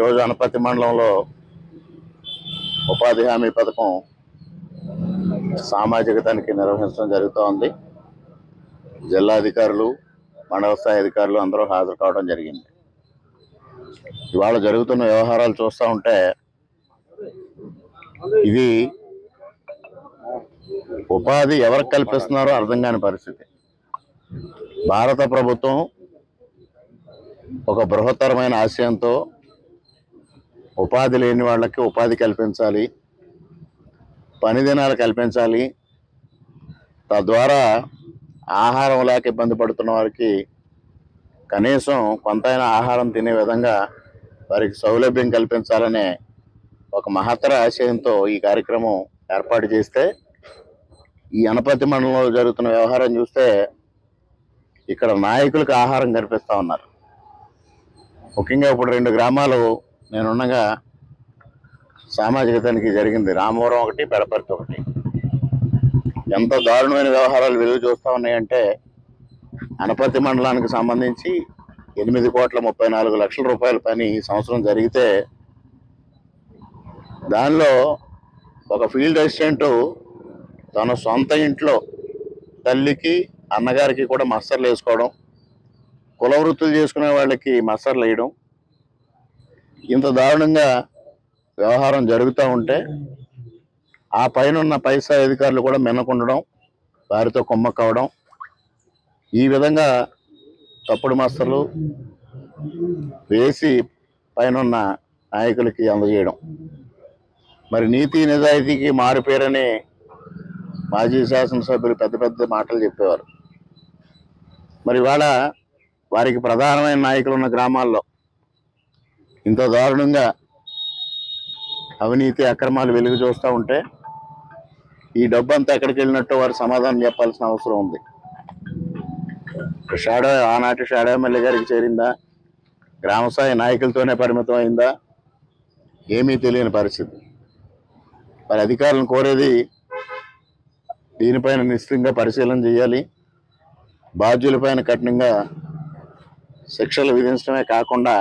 ఈరోజు అనపర్తి మండలంలో ఉపాధి హామీ పథకం సామాజిక తనిఖీ నిర్వహించడం జరుగుతోంది. జిల్లా అధికారులు, మండల స్థాయి అధికారులు అందరూ హాజరు కావడం జరిగింది. ఇవాళ జరుగుతున్న వ్యవహారాలు చూస్తూ ఉంటే ఇది ఉపాధి ఎవరికి కల్పిస్తున్నారో అర్థం కాని పరిస్థితి. భారత ప్రభుత్వం ఒక బృహత్తరమైన ఆశయంతో ఉపాధి లేని వాళ్ళకి ఉపాధి కల్పించాలి, పని దినాలు కల్పించాలి, తద్వారా ఆహారం లేక ఇబ్బంది పడుతున్న వారికి కనీసం కొంతైనా ఆహారం తినే విధంగా వారికి సౌలభ్యం కల్పించాలనే ఒక మహత్తర ఆశయంతో ఈ కార్యక్రమం ఏర్పాటు చేస్తే ఈ అనపర్తి మండలంలో జరుగుతున్న వ్యవహారం చూస్తే ఇక్కడ నాయకులకు ఆహారం కల్పిస్తూ ఉన్నారు. ముఖ్యంగా ఇప్పుడు 2 గ్రామాలు నేనున్నగా సామాజిక తనిఖీ జరిగింది. రామవరం ఒకటి, పెడపర్తి ఒకటి. ఎంత దారుణమైన వ్యవహారాలు వెలుగు చూస్తూ ఉన్నాయంటే అనపర్తి మండలానికి సంబంధించి 8,34,00,000 రూపాయల పని ఈ సంవత్సరం జరిగితే దానిలో ఒక ఫీల్డ్ అసిస్టెంట్ తన సొంత ఇంట్లో తల్లికి, అన్నగారికి కూడా మస్తర్లు వేసుకోవడం, కుల వృత్తులు చేసుకునే వాళ్ళకి మస్తర్లు వేయడం, ఇంత దారుణంగా వ్యవహారం జరుగుతూ ఉంటే ఆ పైన ఉన్న పైసా అధికారులు కూడా మిన్నకుండడం, వారితో కుమ్మక్కవడం, ఈ విధంగా తప్పుడు మస్తర్లు వేసి పైన నాయకులకి అందజేయడం. మరి నీతి నిజాయితీకి మారుపేరని మాజీ శాసనసభ్యులు పెద్ద పెద్ద మాటలు చెప్పేవారు. మరి ఇవాళ వారికి ప్రధానమైన నాయకులు ఉన్న గ్రామాల్లో ఇంత దారుణంగా అవినీతి అక్రమాలు వెలుగు చూస్తూ ఉంటే ఈ డబ్బు అంతా ఎక్కడికి వెళ్ళినట్టు వారు సమాధానం చెప్పాల్సిన అవసరం ఉంది. ఆనాటి షాడో ఎమ్మెల్యే గారికి చేరిందా, గ్రామస్థాయి నాయకులతోనే పరిమితం అయిందా, ఏమీ తెలియని పరిస్థితి. మరి అధికారులను కోరేది దీనిపైన నిశ్చితంగా పరిశీలన చేయాలి. బాధ్యులపైన కఠినంగా శిక్షలు విధించడమే కాకుండా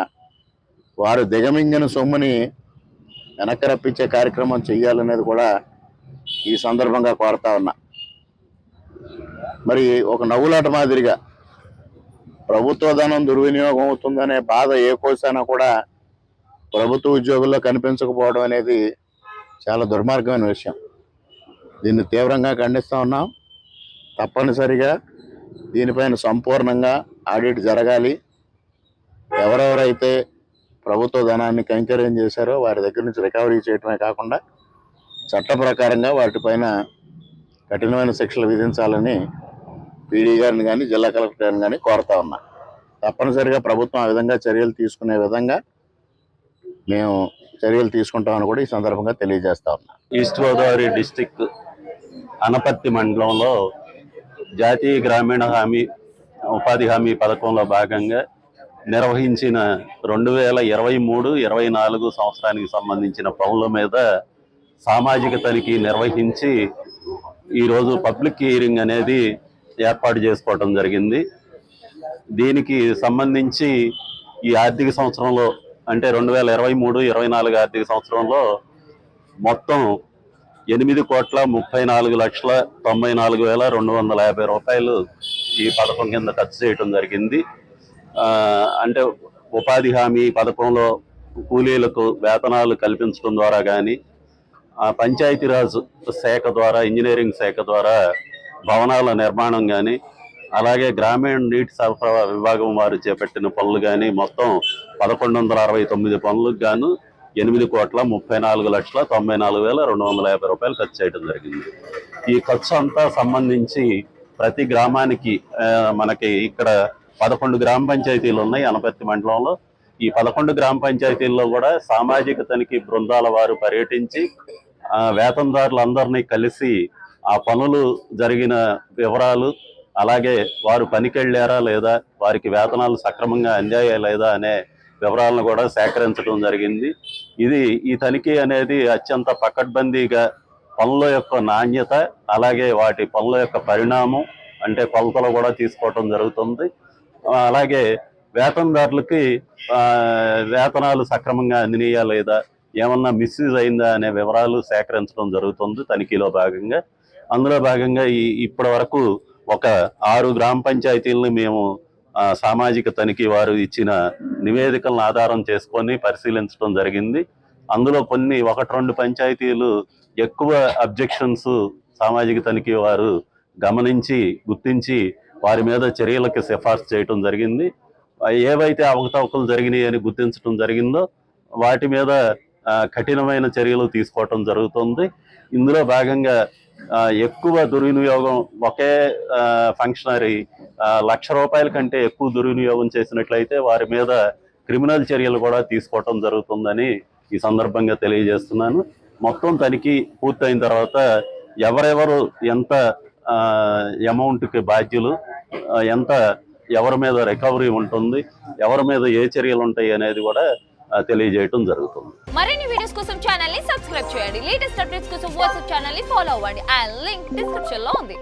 వారు దిగమింగిన సొమ్ముని వెనక్కి రప్పించే కార్యక్రమం చేయాలనేది కూడా ఈ సందర్భంగా కోరుతా ఉన్నా. మరి ఒక నవ్వులాట మాదిరిగా ప్రభుత్వ ధనం దుర్వినియోగం అవుతుందనే బాధ ఏ కోసైనా కూడా ప్రభుత్వ ఉద్యోగుల్లో కనిపించకపోవడం అనేది చాలా దుర్మార్గమైన విషయం. దీన్ని తీవ్రంగా ఖండిస్తూ ఉన్నాం. తప్పనిసరిగా దీనిపైన సంపూర్ణంగా ఆడిట్ జరగాలి. ఎవరెవరైతే ప్రభుత్వ ధనాన్ని కైంకర్యం చేశారో వారి దగ్గర నుంచి రికవరీ చేయడమే కాకుండా చట్ట ప్రకారంగా వాటిపైన కఠినమైన శిక్షలు విధించాలని పీడీ గారిని కానీ, జిల్లా కలెక్టర్ గారిని కానీ కోరుతా ఉన్నా. తప్పనిసరిగా ప్రభుత్వం ఆ విధంగా చర్యలు తీసుకునే విధంగా మేము చర్యలు తీసుకుంటామని కూడా ఈ సందర్భంగా తెలియజేస్తా ఉన్నా. ఈస్ట్ గోదావరి డిస్టిక్ అనపర్తి మండలంలో జాతీయ గ్రామీణ ఉపాధి హామీ పథకంలో భాగంగా నిర్వహించిన 2023-24 సంవత్సరానికి సంబంధించిన పనుల మీద సామాజిక తనిఖీ నిర్వహించి ఈరోజు పబ్లిక్ హియరింగ్ అనేది ఏర్పాటు చేసుకోవడం జరిగింది. దీనికి సంబంధించి ఈ ఆర్థిక సంవత్సరంలో అంటే 2023-24 ఆర్థిక సంవత్సరంలో మొత్తం 8,34,94,250 రూపాయలు ఈ పథకం కింద ఖర్చు చేయడం జరిగింది. అంటే ఉపాధి హామీ పథకంలో కూలీలకు వేతనాలు కల్పించడం ద్వారా కానీ, పంచాయతీరాజ్ శాఖ ద్వారా, ఇంజనీరింగ్ శాఖ ద్వారా భవనాల నిర్మాణం కానీ, అలాగే గ్రామీణ నీటి సరఫరా విభాగం వారు చేపట్టిన పనులు కానీ మొత్తం 1,169 పనులకు గాను 8,34,94,250 రూపాయలు ఖర్చు చేయడం జరిగింది. ఈ ఖర్చు అంతా సంబంధించి ప్రతి గ్రామానికి మనకి ఇక్కడ 11 గ్రామ పంచాయతీలు ఉన్నాయి అనపర్తి మండలంలో. ఈ 11 గ్రామ పంచాయతీల్లో కూడా సామాజిక తనిఖీ బృందాల వారు పర్యటించి వేతనదారులందరినీ కలిసి ఆ పనులు జరిగిన వివరాలు, అలాగే వారు పనికెళ్ళారా లేదా, వారికి వేతనాలు సక్రమంగా అందాయా లేదా అనే వివరాలను కూడా సేకరించడం జరిగింది. ఈ తనిఖీ అనేది అత్యంత పకడ్బందీగా పనుల యొక్క నాణ్యత, అలాగే వాటి పనుల యొక్క పరిణామం అంటే కొలతలు కూడా తీసుకోవటం జరుగుతుంది. అలాగే వేతనదారులకి వేతనాలు సక్రమంగా అందినయా లేదా, ఏమన్నా మిస్యూజ్ అయిందా అనే వివరాలు సేకరించడం జరుగుతుంది తనిఖీలో భాగంగా. అందులో భాగంగా ఇప్పటి వరకు ఒక 6 గ్రామ పంచాయతీలని మేము సామాజిక తనిఖీ వారు ఇచ్చిన నివేదికలను ఆధారం చేసుకొని పరిశీలించడం జరిగింది. అందులో కొన్ని 1-2 పంచాయతీలు ఎక్కువ అబ్జెక్షన్స్ సామాజిక తనిఖీ వారు గమనించి గుర్తించి వారి మీద చర్యలకు సిఫార్సు చేయటం జరిగింది. ఏవైతే అవకతవకలు జరిగినాయి అని గుర్తించడం జరిగిందో వాటి మీద కఠినమైన చర్యలు తీసుకోవటం జరుగుతుంది. ఇందులో భాగంగా ఎక్కువ దుర్వినియోగం, ఒకే ఫంక్షనరీ ₹1,00,000 కంటే ఎక్కువ దుర్వినియోగం చేసినట్లయితే వారి మీద క్రిమినల్ చర్యలు కూడా తీసుకోవటం జరుగుతుందని ఈ సందర్భంగా తెలియజేస్తున్నాను. మొత్తం తనిఖీ పూర్తయిన తర్వాత ఎవరెవరు ఎంత అమౌంట్కి బాధ్యులు, ఎంత ఎవరి మీద రికవరీ ఉంటుంది, ఎవరి మీద ఏ చర్యలు ఉంటాయి అనేది కూడా తెలియజేయటం జరుగుతుంది. మరిన్ని వీడియోస్ కోసం ఛానల్ ని సబ్స్క్రైబ్ చేయండి. లేటెస్ట్ అప్డేట్స్ కోసం వాట్సాప్ ఛానల్ ని ఫాలో అవ్వండి. ఆ లింక్ డిస్క్రిప్షన్ లో ఉంది.